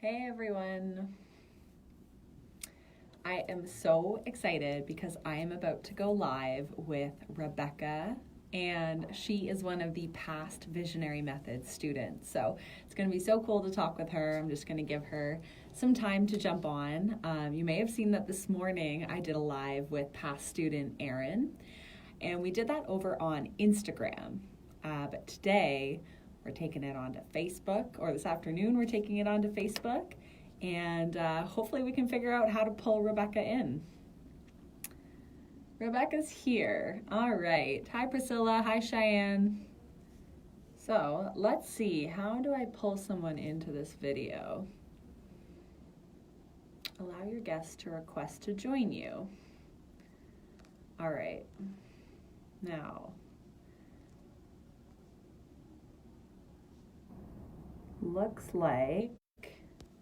Hey everyone. I am so excited because I am about to go live with Rebekah, and she is one of the past Visionary Methods students. So it's going to be so cool to talk with her. I'm just going to give her some time to jump on. You may have seen that this morning I did a live with past student Erin, and we did that over on Instagram. But today we're taking it onto Facebook, or this afternoon we're taking it onto Facebook. And hopefully we can figure out how to pull Rebekah in. Rebekah's here. All right. Hi, Priscilla. Hi, Cheyenne. So let's see. How do I pull someone into this video? Allow your guests to request to join you. All right. Now, looks like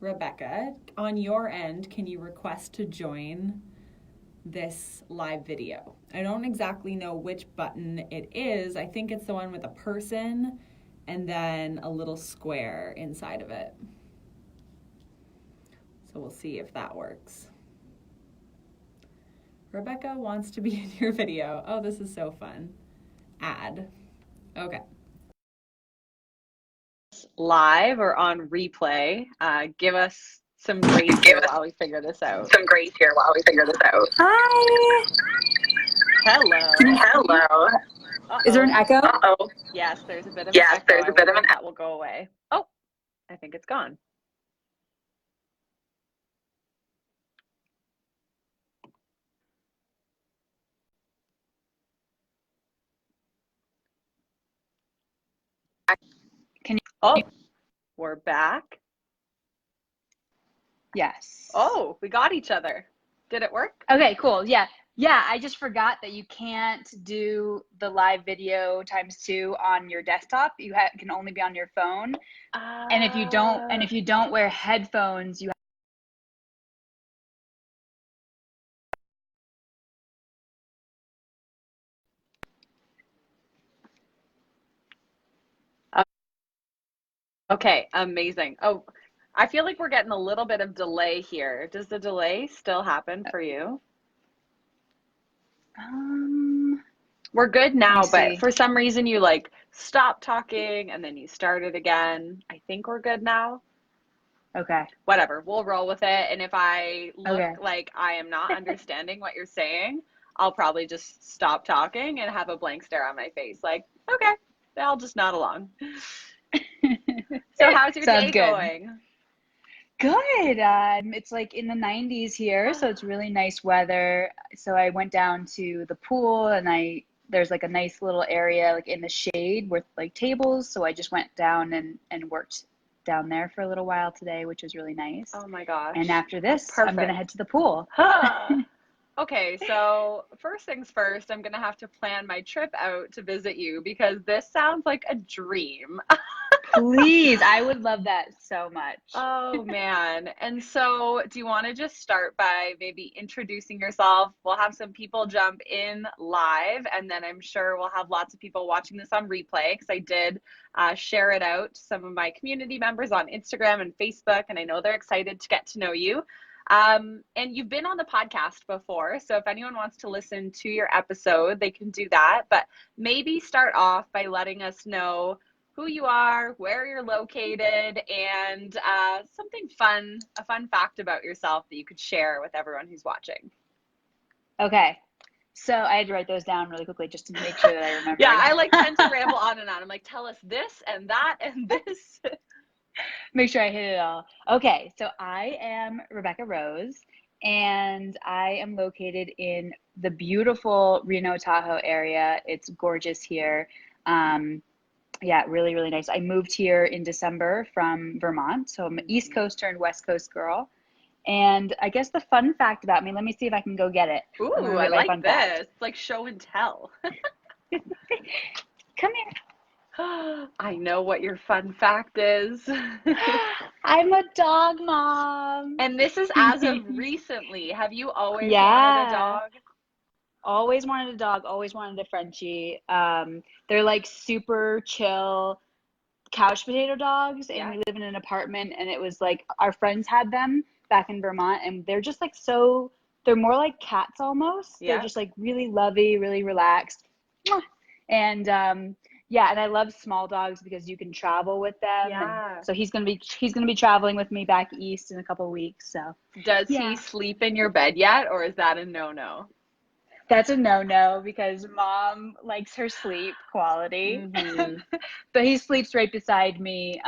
Rebekah, on your end, can you request to join this live video? I don't exactly know which button it is. I think it's the one with a person and then a little square inside of it. So we'll see if that works. Rebekah wants to be in your video. Oh, this is so fun. Add. Okay. Live or on replay. Give us some grace here while we figure this out. Hi. Hello. Hello. Is there an echo? Uh-oh. Yes, there's a bit of an echo. There's a bit of an echo. That will go away. Oh, I think it's gone. Can you? Oh, we're back. Yes. Oh, we got each other. Did it work? Okay, cool. Yeah. I just forgot that you can't do the live video ×2 on your desktop. You can only be on your phone. And if you don't wear headphones, you Okay, amazing. Oh, I feel like we're getting a little bit of delay here. Does the delay still happen for you? We're good now, but for some reason you like stopped talking and then you started again. I think we're good now. Okay. Whatever, we'll roll with it. And if I look like I am not understanding what you're saying, I'll probably just stop talking and have a blank stare on my face. Like, okay, I'll just nod along. So how's your day going? Good. It's like in the 90s here, so it's really nice weather. So I went down to the pool, and there's like a nice little area like in the shade with like tables. So I just went down and worked down there for a little while today, which was really nice. Oh my gosh. And after this, I'm gonna head to the pool. Okay, so first things first, I'm gonna have to plan my trip out to visit you because this sounds like a dream. Please, I would love that so much. Oh man. And so do you want to just start by maybe introducing yourself? We'll have some people jump in live, and then I'm sure we'll have lots of people watching this on replay because I did share it out to some of my community members on Instagram and Facebook, and I know they're excited to get to know you. And you've been on the podcast before, so if anyone wants to listen to your episode, they can do that. But maybe start off by letting us know who you are, where you're located, and something fun, a fun fact about yourself that you could share with everyone who's watching. Okay. So I had to write those down really quickly just to make sure that I remember. Yeah, I like tend to ramble on and on. I'm like, tell us this and that and this. Make sure I hit it all. Okay, so I am Rebekah Rose, and I am located in the beautiful Reno Tahoe area. It's gorgeous here. Yeah, really, really nice. I moved here in December from Vermont, so I'm an East Coaster and West Coast girl. And I guess the fun fact about me, let me see if I can go get it. Ooh, I like this. It's like show and tell. Come here. I know what your fun fact is. I'm a dog mom. And this is as of recently. Have you always wanted a dog? Always wanted a dog, always wanted a Frenchie. They're like super chill, couch potato dogs, and Yeah. we live in an apartment, and it was like our friends had them back in Vermont, and they're just like so, they're more like cats almost. They're Yeah. just like really lovey, really relaxed. Mwah. And yeah, and I love small dogs because you can travel with them, and Yeah. so he's gonna be traveling with me back east in a couple of weeks. So Does he yeah, sleep in your bed yet, or is that a no-no? that's a no-no because mom likes her sleep quality. Mm-hmm. But he sleeps right beside me,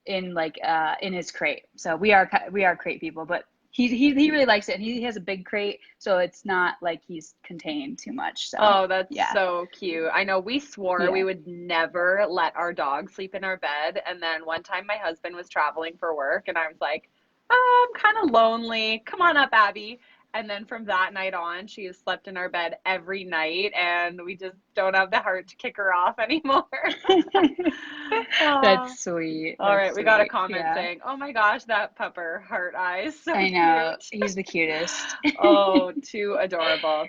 in his crate. So we are crate people, but he really likes it, and he has a big crate, so it's not like he's contained too much. So Oh, that's yeah, so cute. I know we swore yeah. we would never let our dog sleep in our bed. And then one time my husband was traveling for work and I was like, I'm kind of lonely. Come on up, Abby. And then from that night on, she has slept in our bed every night and we just don't have the heart to kick her off anymore. Oh, That's sweet. all That's right. We got a sweet. comment Yeah, saying, oh my gosh, that pupper, heart eyes. So I know. cute. He's the cutest. Oh, too adorable.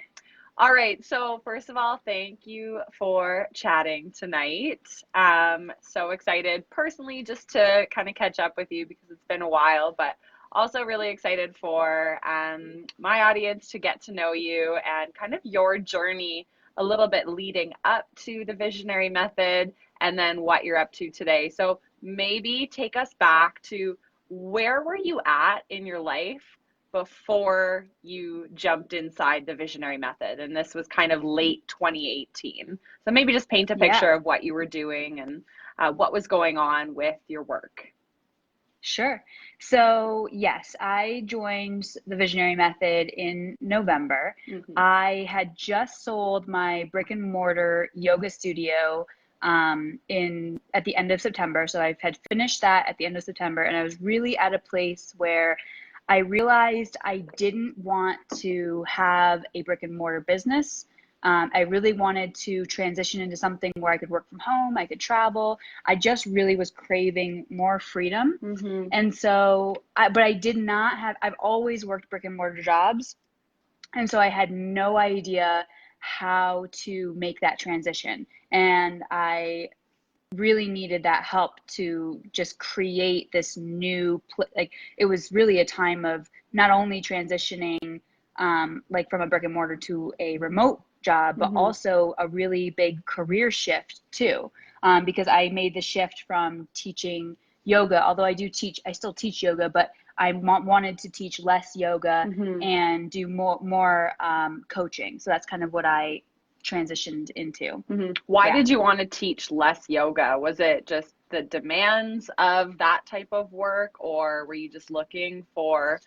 All right. So first of all, thank you for chatting tonight. So excited personally just to kind of catch up with you because it's been a while, but also really excited for my audience to get to know you and kind of your journey a little bit leading up to the visionary method and then what you're up to today. So maybe take us back to where were you at in your life before you jumped inside the visionary method, and this was kind of late 2018. So maybe just paint a Yeah, picture of what you were doing and what was going on with your work. sure. So yes, I joined the Visionary Method in November. Hmm. I had just sold my brick and mortar yoga studio in at the end of September. So I had finished that at the end of September, and I was really at a place where I realized I didn't want to have a brick and mortar business. I really wanted to transition into something where I could work from home, I could travel. I just really was craving more freedom. Hmm. And so, but I did not have, I've always worked brick and mortar jobs. And so I had no idea how to make that transition. And I really needed that help to just create this new like it was really a time of not only transitioning like from a brick and mortar to a remote job, but Hmm. also a really big career shift too, because I made the shift from teaching yoga, although I still teach yoga, but I wanted to teach less yoga Hmm. and do more coaching. So that's kind of what I transitioned into. Hmm. Why Yeah. did you want to teach less yoga? Was it just the demands of that type of work, or were you just looking for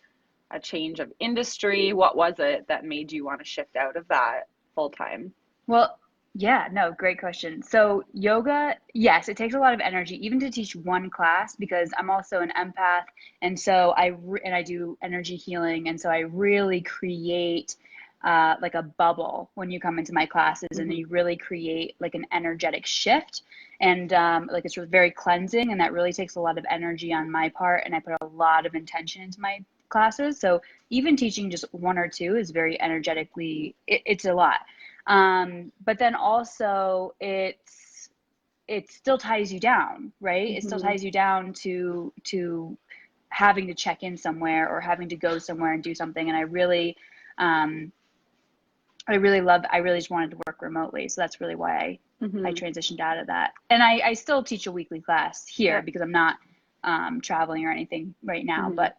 a change of industry? What was it that made you want to shift out of that full time? Well, yeah, no, great question. So, yoga, yes, it takes a lot of energy, even to teach one class, because I'm also an empath, and so and I do energy healing, and so I really create like a bubble when you come into my classes, and Hmm. you really create like an energetic shift, and like it's very cleansing, and that really takes a lot of energy on my part, and I put a lot of intention into my classes. So even teaching just one or two is very energetically, it's a lot. But then also it still ties you down, right? It still Hmm. ties you down to having to check in somewhere or having to go somewhere and do something. And um, I really just wanted to work remotely. So that's really why I Hmm. transitioned out of that. And I still teach a weekly class here Yeah. because I'm not traveling or anything right now, Hmm. but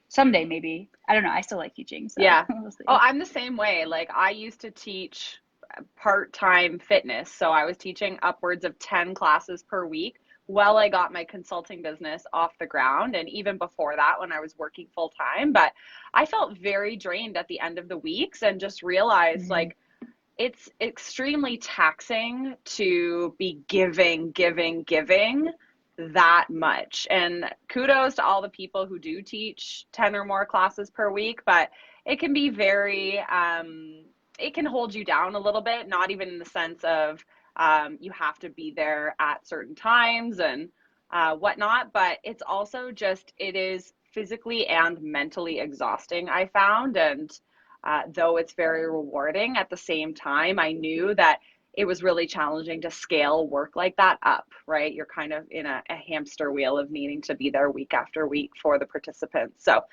someday maybe. I don't know. I still like teaching, so Yeah. we'll Oh, see. I'm the same way. Like I used to teach part-time fitness, so I was teaching upwards of 10 classes per week while I got my consulting business off the ground, and even before that when I was working full time. But I felt very drained at the end of the weeks and just realized Hmm. like it's extremely taxing to be giving that much. And kudos to all the people who do teach 10 or more classes per week, but it can be very, it can hold you down a little bit, not even in the sense of you have to be there at certain times and whatnot, but it's also just, it is physically and mentally exhausting, I found. And though it's very rewarding at the same time, I knew that it was really challenging to scale work like that up, right? You're kind of in a hamster wheel of needing to be there week after week for the participants. So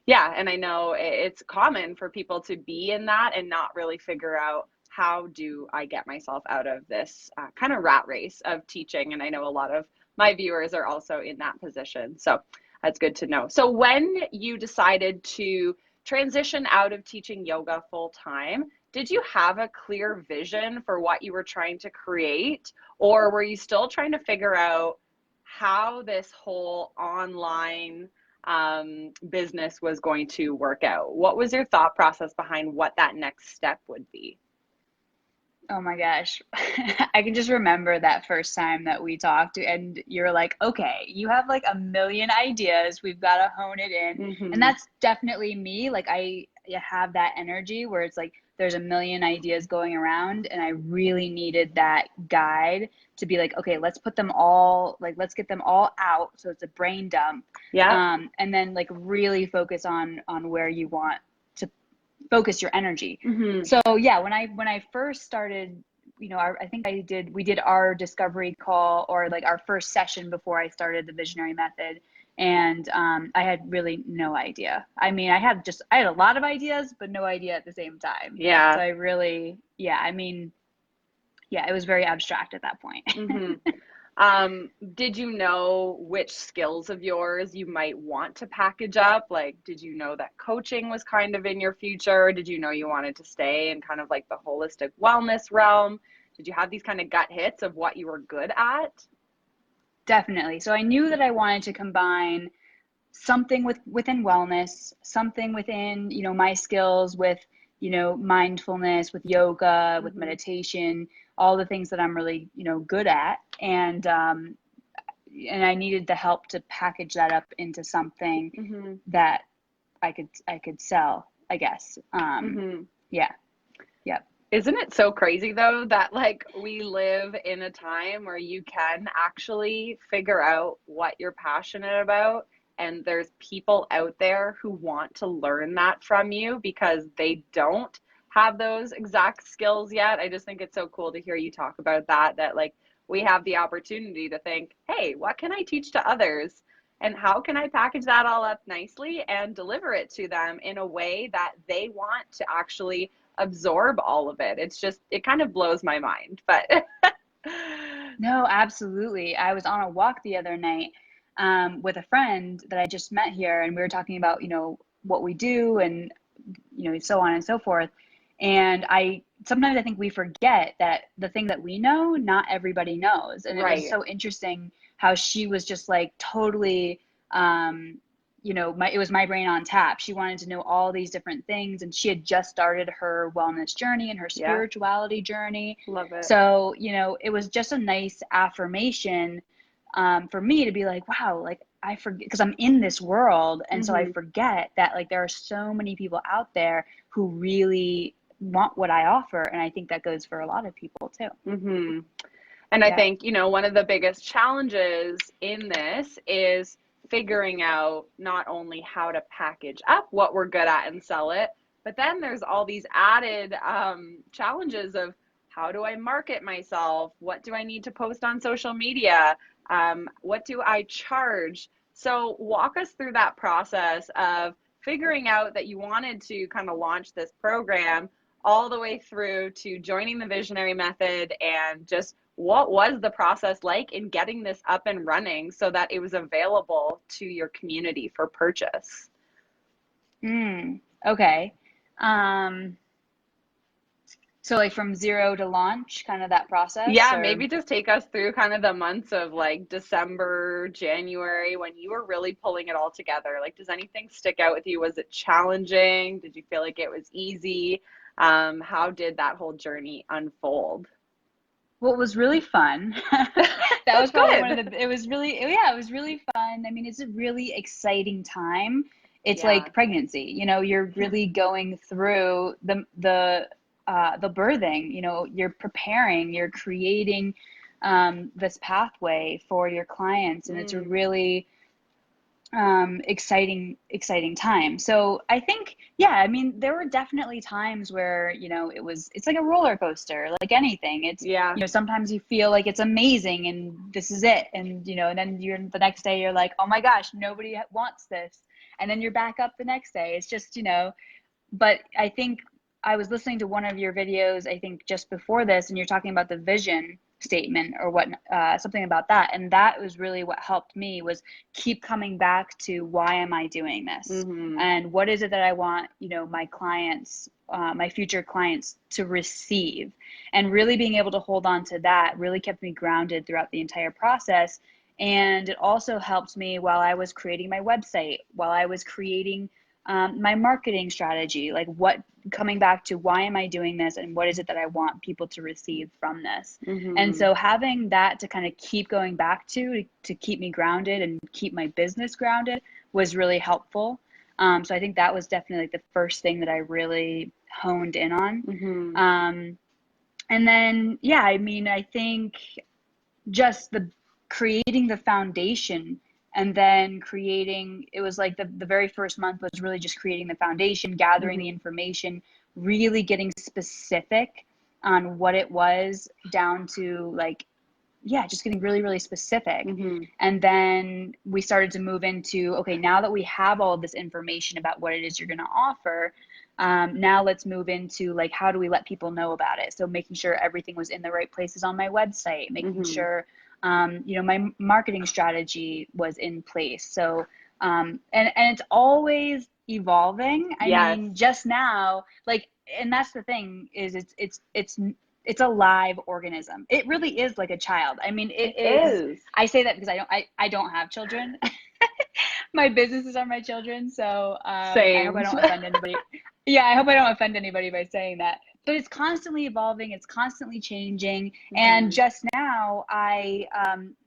yeah, and I know it's common for people to be in that and not really figure out, how do I get myself out of this kind of rat race of teaching? And I know a lot of my viewers are also in that position. So that's good to know. So when you decided to transition out of teaching yoga full time, did you have a clear vision for what you were trying to create? Or were you still trying to figure out how this whole online business was going to work out? What was your thought process behind what that next step would be? Oh my gosh. I can just remember that first time that we talked and you're like, okay, you have like a million ideas. We've got to hone it in. And Mm-hmm. that's definitely me. Like I have that energy where it's like there's a million ideas going around and I really needed that guide to be like, okay, let's put them all, like, let's get them all out. So it's a brain dump. Yeah. And then like really focus on where you want to focus your energy. Mm-hmm. So yeah, when I first started, I think we did our discovery call, or like our first session before I started the visionary method. And I had really no idea. I mean, I had a lot of ideas, but no idea at the same time. So Yeah. I really, it was very abstract at that point. Mm-hmm. Did you know which skills of yours you might want to package up? Like, did you know that coaching was kind of in your future? Did you know you wanted to stay in kind of like the holistic wellness realm? Did you have these kind of gut hits of what you were good at? Definitely. So I knew that I wanted to combine something within wellness, something within, my skills with, mindfulness, with yoga, with Mm-hmm. meditation, all the things that I'm really, good at. And I needed the help to package that up into something Mm-hmm. that I could sell, I guess. Mm-hmm. Yeah. Yep. Isn't it so crazy though that like we live in a time where you can actually figure out what you're passionate about, and there's people out there who want to learn that from you because they don't have those exact skills yet. I just think it's so cool to hear you talk about that like we have the opportunity to think, hey, what can I teach to others? And how can I package that all up nicely and deliver it to them in a way that they want to actually absorb all of it? It's just, it kind of blows my mind. But No, absolutely. I was on a walk the other night with a friend that I just met here, and we were talking about, what we do and, so on and so forth. And sometimes I think we forget that the thing that we know, not everybody knows. And it was right. so interesting how she was just like totally, it was my brain on tap. She wanted to know all these different things, and she had just started her wellness journey and her Yeah. spirituality journey. Love it. So, it was just a nice affirmation for me to be like, wow, like I forget, because I'm in this world. And so I Mm-hmm. forget that like there are so many people out there who really want what I offer. And I think that goes for a lot of people too. Mm-hmm. And I Yeah. think, one of the biggest challenges in this is figuring out not only how to package up what we're good at and sell it, but then there's all these added challenges of, how do I market myself? What do I need to post on social media? What do I charge? So walk us through that process of figuring out that you wanted to kind of launch this program, all the way through to joining the Visionary Method, and just what was the process like in getting this up and running so that it was available to your community for purchase? Okay. Um, so like from zero to launch, kind of that process, Yeah, or maybe just take us through kind of the months of like December, January, when you were really pulling it all together. Like, does anything stick out with you? Was it challenging? Did you feel like it was easy? How did that whole journey unfold? what was really fun. That was probably Good. it was really, yeah, it was really fun. I mean, it's a really exciting time. It's Yeah. like pregnancy, you're really going through the birthing, you're preparing, you're creating this pathway for your clients. And it's a Mm, really exciting time. So I think, yeah, I mean, there were definitely times where, it's like a roller coaster, like anything. It's, Yeah. sometimes you feel like it's amazing and this is it. And, and then the next day you're like, oh my gosh, nobody wants this. And then you're back up the next day. It's just, but I think I was listening to one of your videos, I think just before this, and you're talking about the vision statement or what, something about that. And that was really what helped me, was keep coming back to, why am I doing this? Mm-hmm. And what is it that I want, my clients, my future clients to receive? And really being able to hold on to that really kept me grounded throughout the entire process. And it also helped me while I was creating my website, while I was creating my marketing strategy, like coming back to, why am I doing this, and what is it that I want people to receive from this? Mm-hmm. And so having that to kind of keep going back to keep me grounded and keep my business grounded was really helpful. So I think that was definitely like the first thing that I really honed in on. Mm-hmm. And then, yeah, I mean, I think just creating the foundation, and then it was like the very first month was really just creating the foundation, gathering Mm-hmm. the information, really getting specific on what it was, down to like, yeah, just getting really, really specific. Mm-hmm. And then we started to move into, okay, now that we have all of this information about what it is you're going to offer, now let's move into like, how do we let people know about it? So making sure everything was in the right places on my website, making Mm-hmm. sure, my marketing strategy was in place. So, and it's always evolving. I Yes. mean, just now, like, and that's the thing, is it's a live organism. It really is like a child. I mean, it is. I say that because I don't have children. My businesses are my children, so I hope I Same. don't offend anybody. Yeah, I hope I don't offend anybody by saying that. But it's constantly evolving. It's constantly changing. Mm-hmm. And just now, I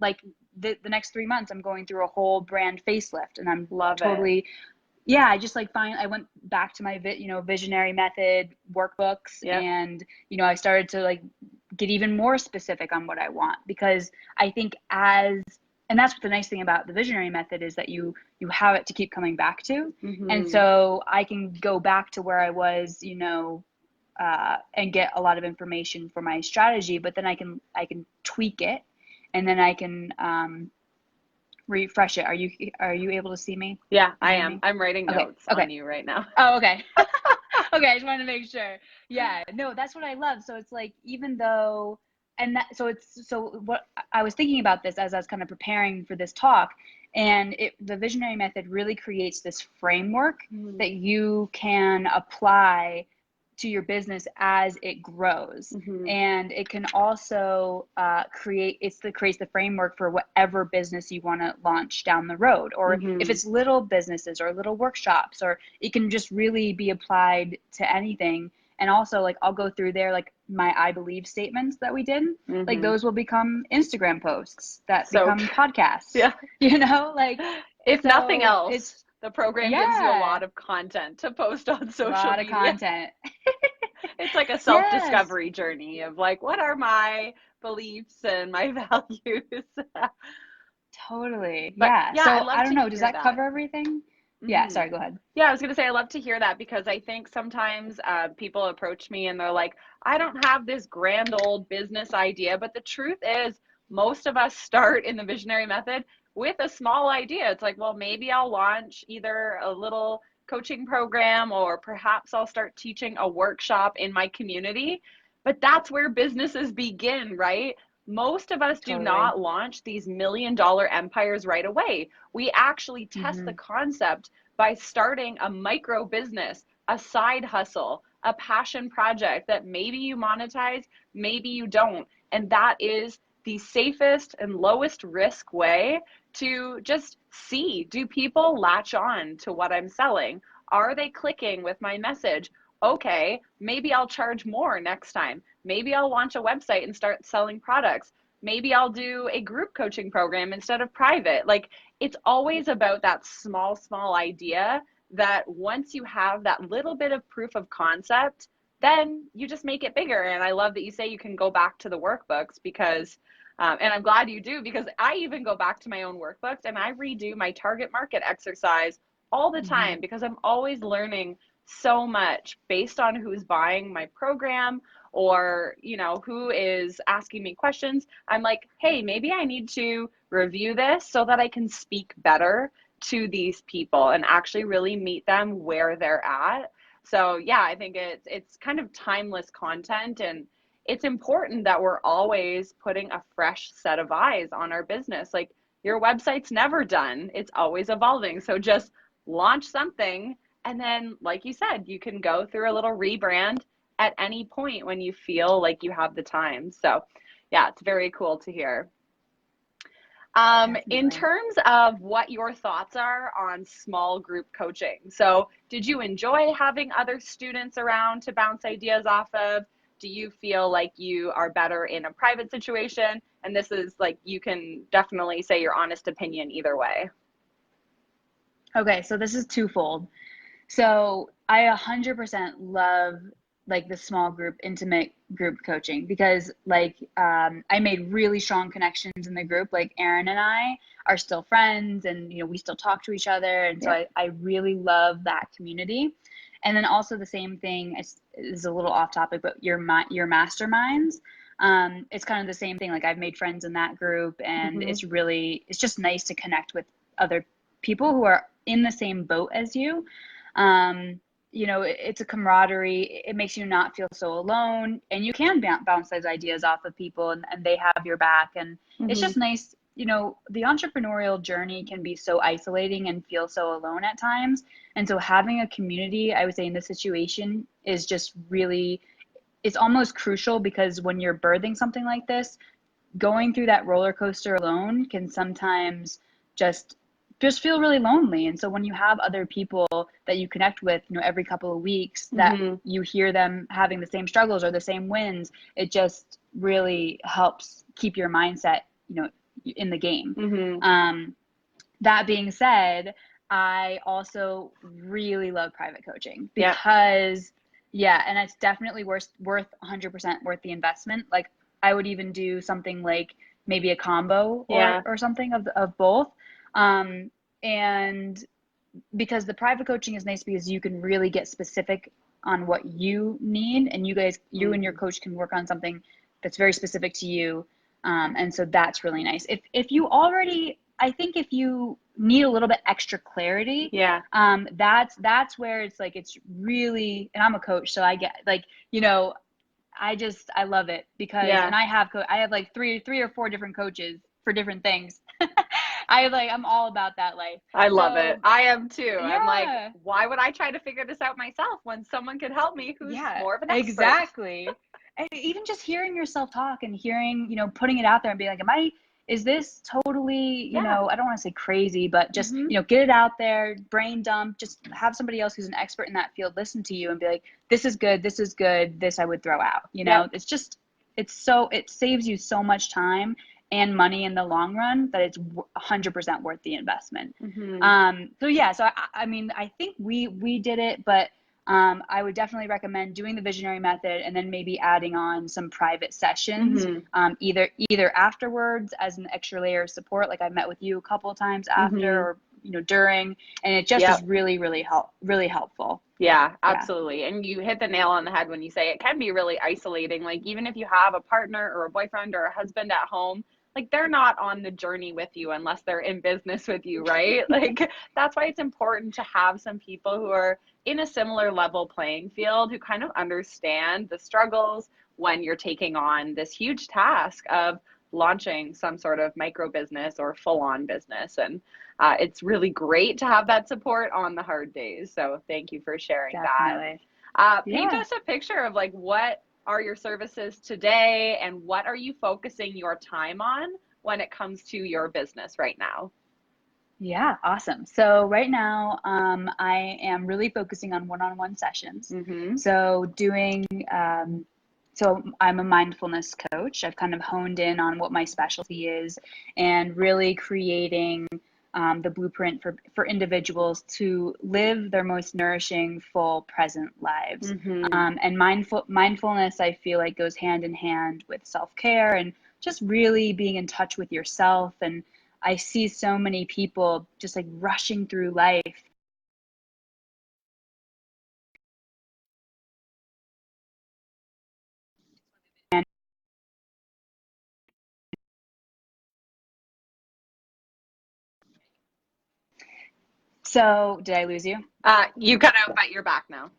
like the next 3 months, I'm going through a whole brand facelift, and I'm totally. Yeah, I just I went back to my visionary method workbooks. Yep. And I started to like get even more specific on what I want, because I think and that's what the nice thing about the visionary method is, that you have it to keep coming back to. Mm-hmm. And so I can go back to where I was, and get a lot of information for my strategy, but then I can tweak it, and then I can refresh it. Are you able to see me? Yeah, I am. I'm writing notes Okay. on you right now. Oh, okay. Okay, I just wanted to make sure. Yeah, no, that's what I love. So it's like, even though, so what I was thinking about this as I was kind of preparing for this talk, and the visionary method really creates this framework that you can apply to your business as it grows. Mm-hmm. And it can also creates the framework for whatever business you want to launch down the road, or if it's little businesses or little workshops, or it can just really be applied to anything. And also, like, I'll go through there, like my I believe statements that we did, like those will become Instagram posts that become podcasts. Yeah. Like, if nothing else, the program gives you a lot of content to post on social media. A lot of content. It's like a self-discovery journey of like, what are my beliefs and my values? Totally. But, yeah. So I don't know. Does that cover everything? Yeah. Sorry. Go ahead. Yeah, I was going to say, I love to hear that, because I think sometimes people approach me and they're like, I don't have this grand old business idea. But the truth is, most of us start in the visionary method with a small idea. It's like, well, maybe I'll launch either a little coaching program, or perhaps I'll start teaching a workshop in my community. But that's where businesses begin, right? Most of us do not launch these $1 million empires right away. We actually test the concept by starting a micro business, a side hustle, a passion project that maybe you monetize, maybe you don't. And that is the safest and lowest risk way to just see, do people latch on to what I'm selling? Are they clicking with my message? Okay, maybe I'll charge more next time. Maybe I'll launch a website and start selling products. Maybe I'll do a group coaching program instead of private. Like, it's always about that small idea that once you have that little bit of proof of concept, then you just make it bigger. And I love that you say you can go back to the workbooks, because And I'm glad you do, because I even go back to my own workbooks and I redo my target market exercise all the time, because I'm always learning so much based on who's buying my program, or, you know, who is asking me questions. I'm like, hey, maybe I need to review this so that I can speak better to these people and actually really meet them where they're at. So yeah, I think it's kind of timeless content, and it's important that we're always putting a fresh set of eyes on our business. Like, your website's never done. It's always evolving. So just launch something, and then, like you said, you can go through a little rebrand at any point when you feel like you have the time. So yeah, it's very cool to hear. In terms of what your thoughts are on small group coaching. So did you enjoy having other students around to bounce ideas off of? Do you feel like you are better in a private situation? And this is like, you can definitely say your honest opinion either way. Okay, so this is twofold. So I 100% love like the small group, intimate group coaching, because like I made really strong connections in the group. Like Erin and I are still friends, and you know, we still talk to each other, and so I really love that community. And then also the same thing is a little off topic, but your masterminds, it's kind of the same thing. Like, I've made friends in that group, and it's just nice to connect with other people who are in the same boat as you. You know, it's a camaraderie. It makes you not feel so alone, and you can bounce those ideas off of people, and they have your back. And it's just nice. You know, the entrepreneurial journey can be so isolating and feel so alone at times. And so having a community, I would say in this situation, is just really, it's almost crucial, because when you're birthing something like this, going through that roller coaster alone can sometimes just feel really lonely. And so when you have other people that you connect with, you know, every couple of weeks, that you hear them having the same struggles or the same wins, it just really helps keep your mindset, you know, in the game. That being said, I also really love private coaching, because and it's definitely worth 100% worth the investment. Like, I would even do something like maybe a combo or something of both. And because the private coaching is nice, because you can really get specific on what you need, and you and your coach can work on something that's very specific to you. And so that's really nice. If you already, I think if you need a little bit extra clarity, that's where it's like, it's really, and I'm a coach, so I get like, you know, I love it, because, and I have like three or four different coaches for different things. I'm all about that life. I love it. I am too. I'm like, why would I try to figure this out myself when someone could help me who's more of an expert? Exactly. And even just hearing yourself talk and hearing, you know, putting it out there and being like, is this totally, you know, I don't want to say crazy, but just, you know, get it out there, brain dump, just have somebody else who's an expert in that field listen to you and be like, this is good, this I would throw out, you know. It's just, it saves you so much time and money in the long run that it's 100% worth the investment. So I mean, I think we did it, but I would definitely recommend doing the visionary method, and then maybe adding on some private sessions, either afterwards as an extra layer of support. Like, I met with you a couple of times after, or, you know, during, and it just is really helpful. Yeah, absolutely. And you hit the nail on the head when you say it can be really isolating. Like, even if you have a partner or a boyfriend or a husband at home, like, they're not on the journey with you unless they're in business with you, right? Like, that's why it's important to have some people who are in a similar level playing field, who kind of understand the struggles when you're taking on this huge task of launching some sort of micro business or full-on business. And it's really great to have that support on the hard days. So thank you for sharing that. Paint us a picture of like, what are your services today, and what are you focusing your time on when it comes to your business right now? Yeah, awesome. So right now, I am really focusing on one-on-one sessions. So so I'm a mindfulness coach. I've kind of honed in on what my specialty is, and really creating the blueprint for individuals to live their most nourishing, full, present lives. And mindfulness, I feel like, goes hand in hand with self-care and just really being in touch with yourself. And I see so many people just like rushing through life. And so, did I lose you? You cut out, but you're back now.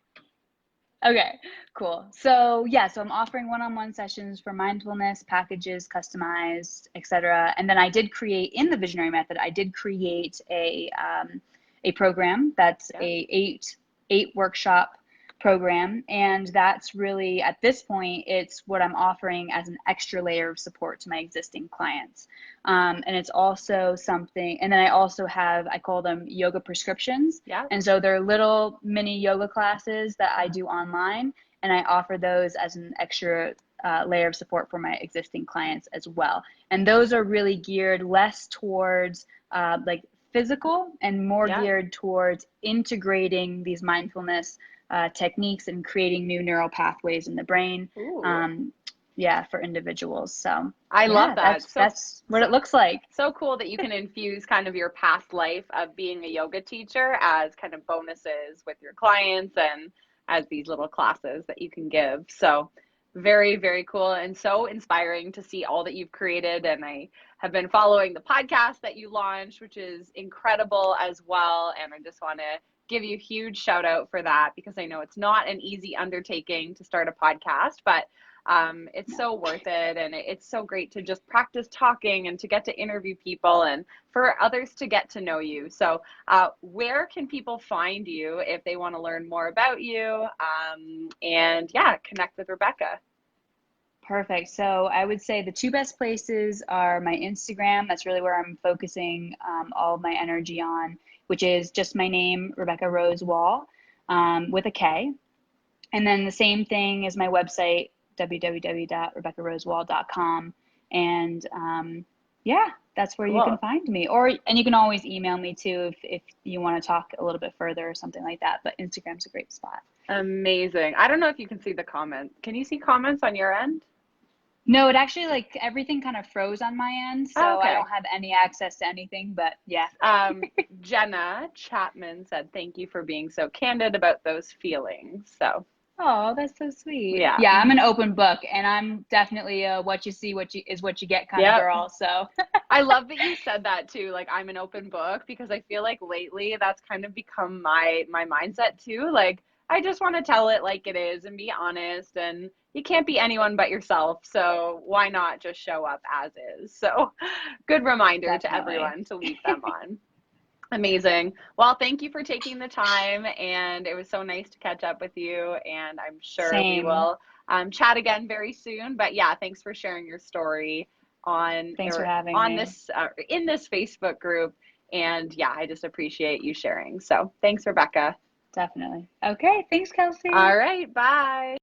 Okay, cool. So yeah, so I'm offering one-on-one sessions for mindfulness, packages, customized, etc. And then I did create in the Visionary Method, I did create a program that's Yeah. a eight workshop program, and that's really at this point it's what I'm offering as an extra layer of support to my existing clients. And it's also something, and then I also have, I call them yoga prescriptions. Yeah. And so they're little mini yoga classes that I do online, and I offer those as an extra layer of support for my existing clients as well. And those are really geared less towards like physical and more geared towards integrating these mindfulness techniques and creating new neural pathways in the brain. Yeah, for individuals. So I love that. That's what it looks like. So cool that you can infuse kind of your past life of being a yoga teacher as kind of bonuses with your clients and as these little classes that you can give. So very, very cool and so inspiring to see all that you've created. And I have been following the podcast that you launched, which is incredible as well. And I just want to give you a huge shout out for that, because I know it's not an easy undertaking to start a podcast, but it's so worth it. And it's so great to just practice talking and to get to interview people and for others to get to know you. So where can people find you if they want to learn more about you and connect with Rebekah? Perfect. So I would say the two best places are my Instagram. That's really where I'm focusing all of my energy on, which is just my name, Rebekah Rose Wall, with a K. And then the same thing is my website, www.RebekahRoseWall.com. And that's where you can find me. And you can always email me too if you want to talk a little bit further or something like that. But Instagram's a great spot. Amazing. I don't know if you can see the comments. Can you see comments on your end? No, it actually, like, everything kind of froze on my end, so I don't have any access to anything, but yeah. Jenna Chapman said, thank you for being so candid about those feelings. So. Oh, that's so sweet. Yeah. Yeah, I'm an open book, and I'm definitely what you see is what you get kind of girl, so. I love that you said that too, like I'm an open book, because I feel like lately that's kind of become my mindset too. Like, I just want to tell it like it is and be honest, and you can't be anyone but yourself. So why not just show up as is? So good reminder to everyone to leave them on. Amazing. Well, thank you for taking the time, and it was so nice to catch up with you, and I'm sure we will chat again very soon. But yeah, thanks for sharing your story in this Facebook group. And yeah, I just appreciate you sharing. So thanks, Rebekah. Definitely. Okay. Thanks, Kelsey. All right. Bye.